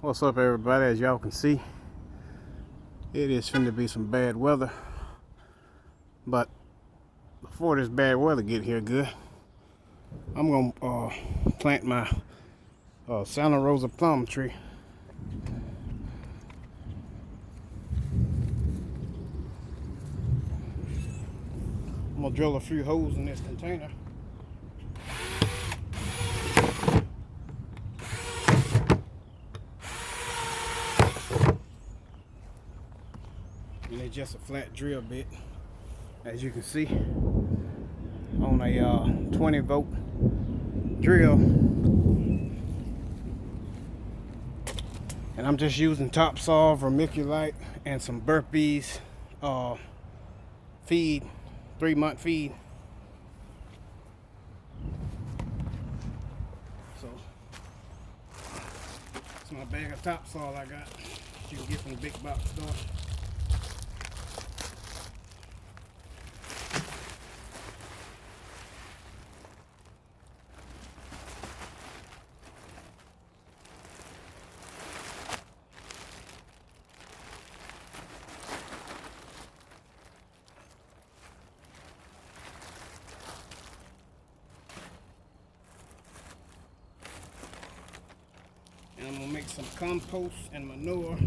What's up, everybody? As y'all can see, it is finna be some bad weather, but before this bad weather get here good, I'm gonna plant my Rosa Plum tree. I'm gonna drill a few holes in this container. And it's just a flat drill bit, as you can see, on a 20 volt drill. And I'm just using topsoil, vermiculite, and some burpees feed, 3-month feed. So it's my bag of topsoil I got. You can get from the big box store. And I'm gonna make some compost and manure.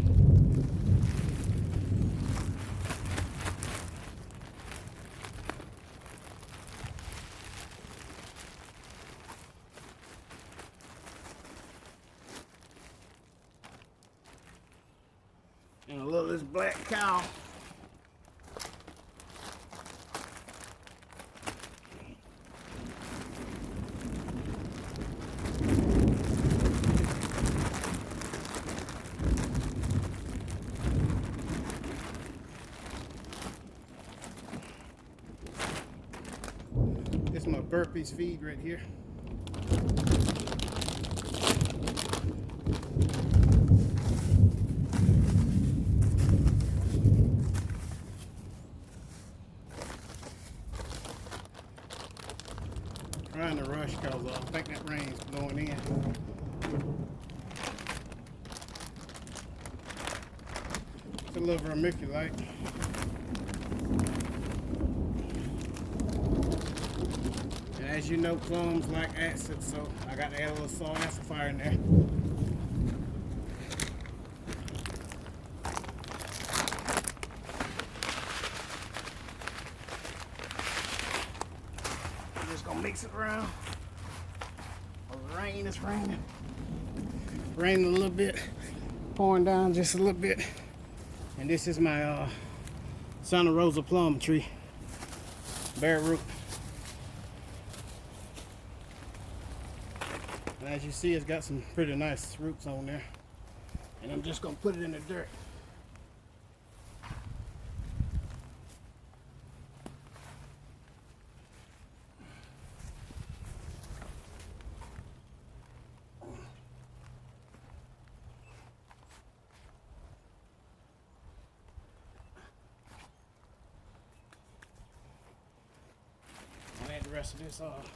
And a little of this black cow. This is my burpees feed right here. Trying to rush because I think that rain's blowing in. It's a little vermiculite. And as you know, plums like acid, so I got to add a little salt acidifier in there. I'm just gonna mix it around. The rain is raining. Raining a little bit, pouring down just a little bit. And this is my Rosa Plum tree, bare root. And as you see, it's got some pretty nice roots on there. And I'm just gonna put it in the dirt. I'll add the rest of this off.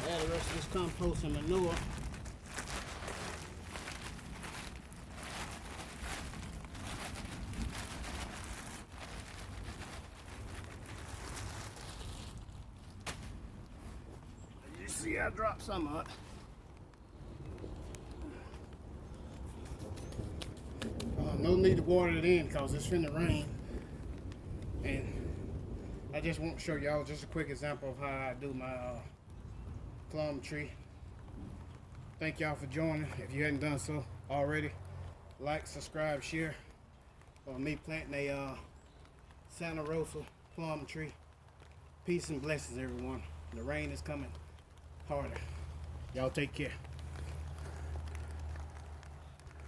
Add the rest of this compost and manure. You see, I dropped some of it. No need to water it in because it's finna rain. And I just want to show y'all just a quick example of how I do my plum tree. Thank y'all for joining. If you hadn't done so already, like, subscribe, share on me planting a Rosa plum tree. Peace and blessings, everyone. The rain is coming harder. Y'all take care.